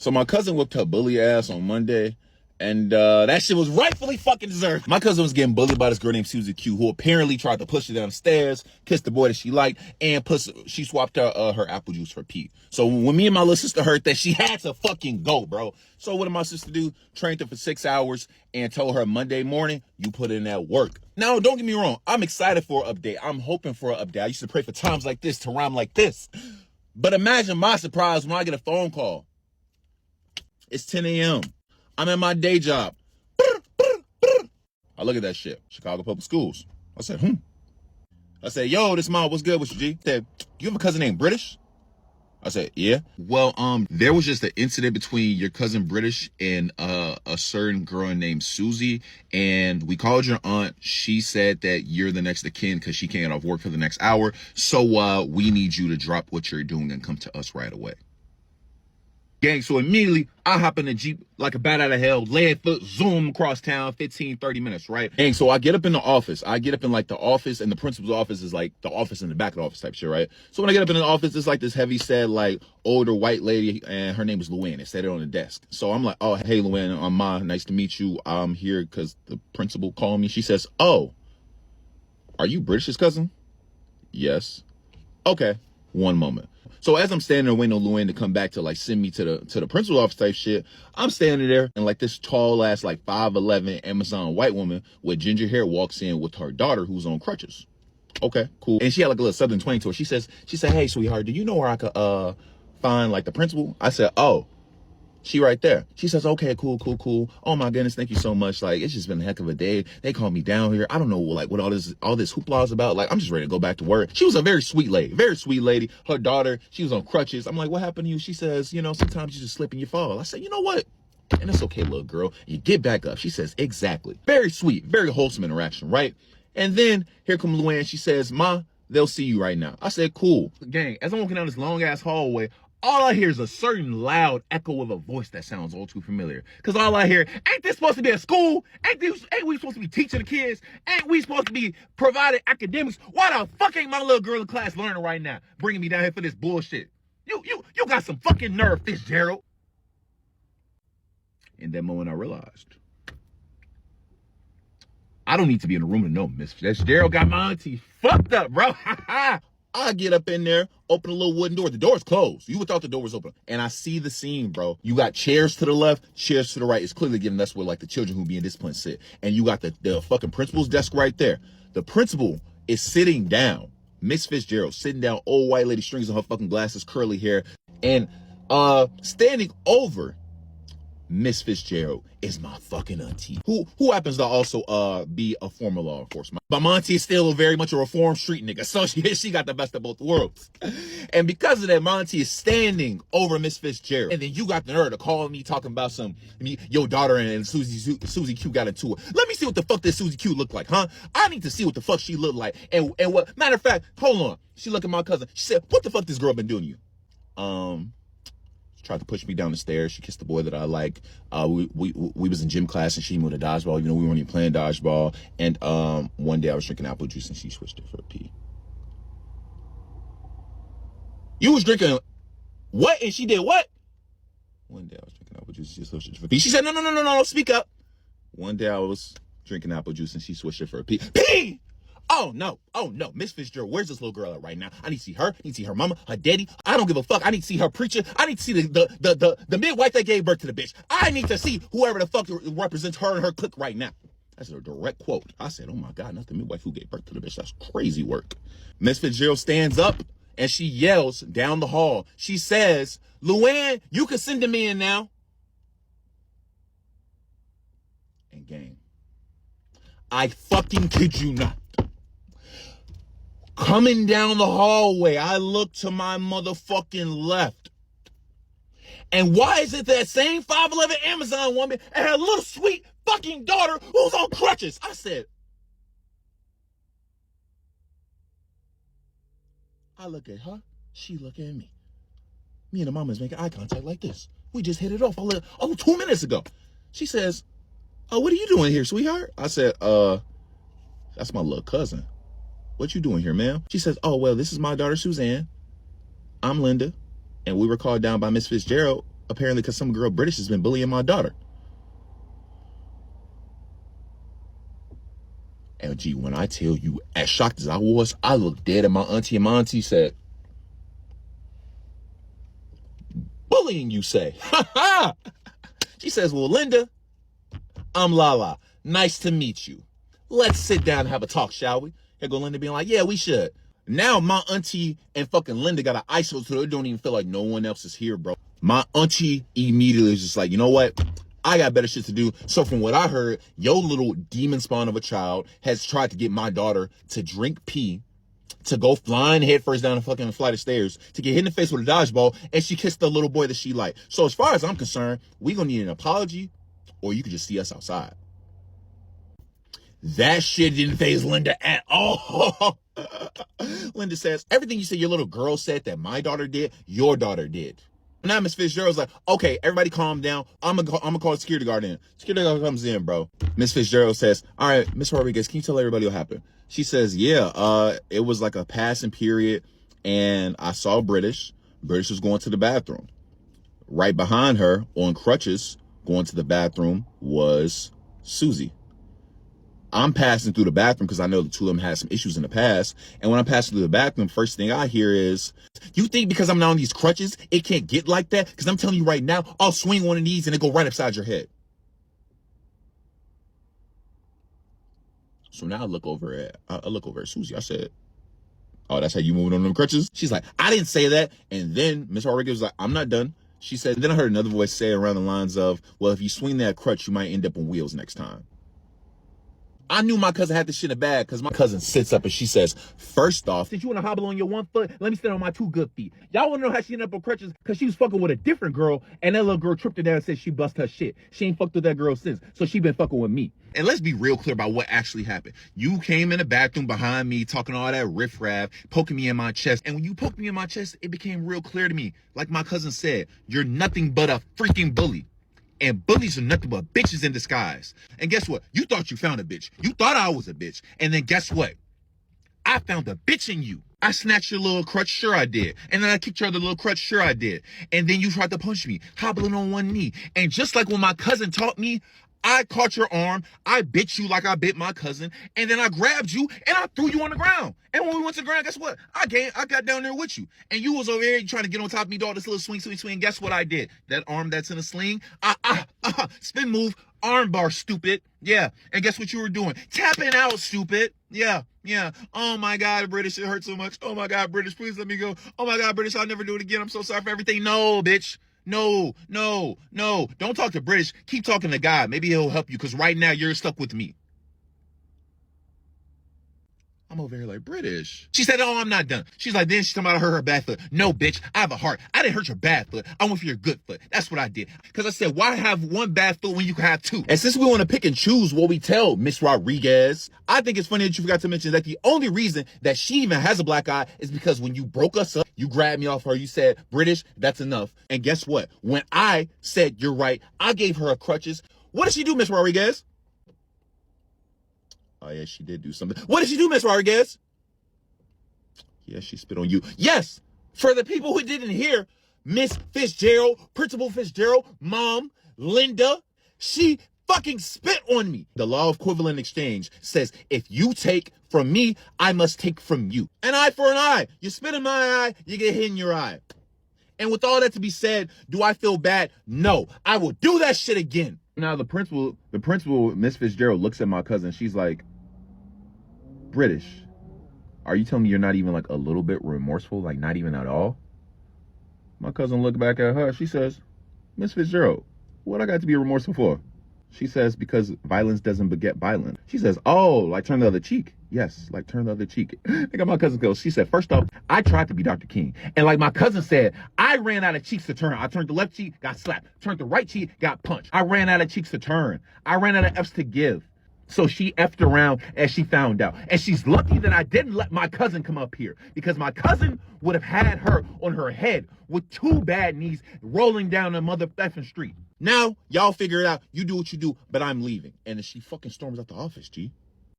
So my cousin whipped her bully ass on Monday, and that shit was rightfully fucking deserved. My cousin was getting bullied by this girl named Susie Q, who apparently tried to push her down the stairs, kissed the boy that she liked, and she swapped her apple juice for Pete. So when me and my little sister heard that, she had to fucking go, bro. So what did my sister do? Trained her for 6 hours and told her Monday morning, you put in that work. Now, don't get me wrong. I'm excited for an update. I'm hoping for an update. I used to pray for times like this to rhyme like this. But imagine my surprise when I get a phone call. It's 10 a.m. I'm at my day job. I look at that shit. Chicago Public Schools. I said, I said, yo, this mom, what's good with you, G? He said, you have a cousin named British? I said, yeah. Well, there was just an incident between your cousin British and a certain girl named Susie, and we called your aunt. She said that you're the next of kin because she can't get off work for the next hour. So we need you to drop what you're doing and come to us right away. Gang, so immediately I hop in the Jeep like a bat out of hell, lead foot, zoom across town, 15, 30 minutes, right? Gang, so I get up in the office. I get up in like the office, and the principal's office is like the office in the back of the office type shit, right? So when I get up in the office, it's like this heavy set, like older white lady, and her name is Luann. It said it on the desk. So I'm like, oh, hey, Luann, I'm Ma. Nice to meet you. I'm here because the principal called me. She says, oh, are you British's cousin? Yes. Okay. One moment. So as I'm standing there waiting on Luann to come back to like send me to the principal's office type shit, I'm standing there and like this tall ass like 5'11" Amazon white woman with ginger hair walks in with her daughter who's on crutches. Okay, cool. And she had like a little southern twang to her. She said, hey, sweetheart, do you know where I could find like the principal? I said, oh, she right there. She says, okay, cool. Oh my goodness, thank you so much. Like, it's just been a heck of a day. They called me down here. I don't know like what all this hoopla is about. Like, I'm just ready to go back to work. She was a very sweet lady. Her daughter, she was on crutches. I'm like, what happened to you? She says, sometimes you just slip and you fall. I said, you know what? And it's okay, little girl. You get back up. She says, exactly. Very sweet, very wholesome interaction, right? And then here comes Luann. She says, Ma, they'll see you right now. I said, cool. Gang, as I'm walking down this long ass hallway, all I hear is a certain loud echo of a voice that sounds all too familiar. Because all I hear, ain't this supposed to be a school? Ain't we supposed to be teaching the kids? Ain't we supposed to be providing academics? Why the fuck ain't my little girl in class learning right now? Bringing me down here for this bullshit. You got some fucking nerve, Fitzgerald. In that moment, I realized, I don't need to be in the room to know Miss Fitzgerald got my auntie fucked up, bro. I get up in there, open a little wooden door. The door's closed. You would thought the door was open. And I see the scene, bro. You got chairs to the left, chairs to the right. It's clearly given that's where like the children who be in discipline sit. And you got the fucking principal's desk right there. The principal is sitting down. Miss Fitzgerald sitting down, old white lady, strings on her fucking glasses, curly hair. And standing over Miss Fitzgerald is my fucking auntie, who happens to also be a former law enforcement. But my auntie is still very much a reformed street nigga, so she got the best of both worlds. And because of that, my auntie is standing over Miss Fitzgerald. And then you got the nerve to call me talking about your daughter and Susie Q got into it. Let me see what the fuck this Susie Q look like, huh? I need to see what the fuck she look like. And what, matter of fact, hold on. She looked at my cousin. She said, what the fuck this girl been doing to you? Tried to push me down the stairs. She kissed the boy that I like. We was in gym class and she moved to dodgeball. We weren't even playing dodgeball. And one day I was drinking apple juice and she switched it for a pee. You was drinking what? And she did what? One day I was drinking apple juice and she switched it for a pee. She said, no, speak up. One day I was drinking apple juice and she switched it for a pee. Pee! Oh no, Miss Fitzgerald, where's this little girl at right now? I need to see her. I need to see her mama, her daddy. I don't give a fuck. I need to see her preacher. I need to see the midwife that gave birth to the bitch. I need to see whoever the fuck represents her and her clique right now. That's a direct quote. I said, oh my God, not the midwife who gave birth to the bitch. That's crazy work. Miss Fitzgerald stands up and she yells down the hall. She says, Luann, you can send him in now. And gang, I fucking kid you not. Coming down the hallway, I look to my motherfucking left. And why is it that same 5'11" Amazon woman and her little sweet fucking daughter who's on crutches? I said, I look at her, she look at me. Me and the mama's making eye contact like this. We just hit it off 2 minutes ago. She says, oh, what are you doing here, sweetheart? I said, that's my little cousin. What you doing here, ma'am? She says, oh, well, this is my daughter, Suzanne. I'm Linda. And we were called down by Miss Fitzgerald apparently because some girl British has been bullying my daughter. And gee, when I tell you, as shocked as I was, I looked dead at my auntie, and my auntie said, bullying, you say? Ha ha! She says, well, Linda, I'm Lala. Nice to meet you. Let's sit down and have a talk, shall we? Here go Linda being like, yeah, we should. Now my auntie and fucking Linda got an ISO, so it don't even feel like no one else is here, bro. My auntie immediately is just like, you know what? I got better shit to do. So from what I heard, your little demon spawn of a child has tried to get my daughter to drink pee, to go flying headfirst down a fucking flight of stairs, to get hit in the face with a dodgeball, and she kissed the little boy that she liked. So as far as I'm concerned, we gonna need an apology, or you could just see us outside. That shit didn't faze Linda at all. Linda says, everything you said your little girl said that my daughter did, your daughter did. Now Miss Fitzgerald's like, okay, everybody calm down. I'm gonna call the security guard in. Security guard comes in, bro. Miss Fitzgerald says, all right, Miss Rodriguez, can you tell everybody what happened? She says, yeah, it was like a passing period, and I saw British. British was going to the bathroom. Right behind her, on crutches, going to the bathroom, was Susie. I'm passing through the bathroom because I know the two of them had some issues in the past. And when I'm passing through the bathroom, first thing I hear is, you think because I'm not on these crutches, it can't get like that? Because I'm telling you right now, I'll swing one of these and it go right upside your head. So now I look over at Susie. I said, oh, that's how you moving on them crutches? She's like, I didn't say that. And then Miss Rodriguez was like, I'm not done. She said, then I heard another voice say around the lines of, well, if you swing that crutch, you might end up on wheels next time. I knew my cousin had this shit in the bag because my cousin sits up and she says, first off, since you want to hobble on your one foot, let me stand on my two good feet. Y'all want to know how she ended up on crutches? Because she was fucking with a different girl, and that little girl tripped her down and said she bust her shit. She ain't fucked with that girl since, so she been fucking with me. And let's be real clear about what actually happened. You came in the bathroom behind me talking all that riffraff, poking me in my chest. And when you poked me in my chest, it became real clear to me. Like my cousin said, you're nothing but a freaking bully. And bullies are nothing but bitches in disguise. And guess what? You thought you found a bitch. You thought I was a bitch. And then guess what? I found a bitch in you. I snatched your little crutch, sure I did. And then I kicked your other little crutch, sure I did. And then you tried to punch me, hobbling on one knee. And just like when my cousin taught me, I caught your arm, I bit you like I bit my cousin, and then I grabbed you and I threw you on the ground. And when we went to the ground, guess what? I got down there with you. And you was over here trying to get on top of me, dog, this little swing. Guess what I did? That arm that's in a sling, spin move, arm bar, stupid. Yeah. And guess what you were doing? Tapping out, stupid. Yeah. Oh my God, British, it hurts so much. Oh my God, British, please let me go. Oh my God, British, I'll never do it again. I'm so sorry for everything. No, bitch. No. Don't talk to British. Keep talking to God. Maybe he'll help you, because right now you're stuck with me. I'm over here like, British. She said, oh, I'm not done. She's like, then she's talking about her bad foot. No, bitch, I have a heart. I didn't hurt your bad foot. I went for your good foot. That's what I did. Because I said, why have one bad foot when you can have two? And since we want to pick and choose what we tell Miss Rodriguez, I think it's funny that you forgot to mention that the only reason that she even has a black eye is because when you broke us up, you grabbed me off her. You said, British, that's enough. And guess what? When I said, you're right, I gave her a crutches. What did she do, Miss Rodriguez? Oh, yeah, she did do something. What did she do, Miss Rodriguez? Yeah, she spit on you. Yes, for the people who didn't hear, Miss Fitzgerald, Principal Fitzgerald, Mom, Linda, she fucking spit on me. The law of equivalent exchange says if you take from me, I must take from you. An eye for an eye. You spit in my eye, you get hit in your eye. And with all that to be said, do I feel bad? No, I will do that shit again. Now the principal, Miss Fitzgerald, looks at my cousin. She's like, British, are you telling me you're not even like a little bit remorseful? Like not even at all? My cousin looked back at her. She says, Miss Fitzgerald, what I got to be remorseful for? She says, because violence doesn't beget violence. She says, oh, like turn the other cheek. Yes, like turn the other cheek. I got my cousin goes, she said, first off, I tried to be Dr. King. And like my cousin said, I ran out of cheeks to turn. I turned the left cheek, got slapped. Turned the right cheek, got punched. I ran out of cheeks to turn. I ran out of F's to give. So she effed around as she found out. And she's lucky that I didn't let my cousin come up here, because my cousin would have had her on her head with two bad knees rolling down the mother effing street. Now, y'all figure it out. You do what you do, but I'm leaving. And then she fucking storms out the office, G.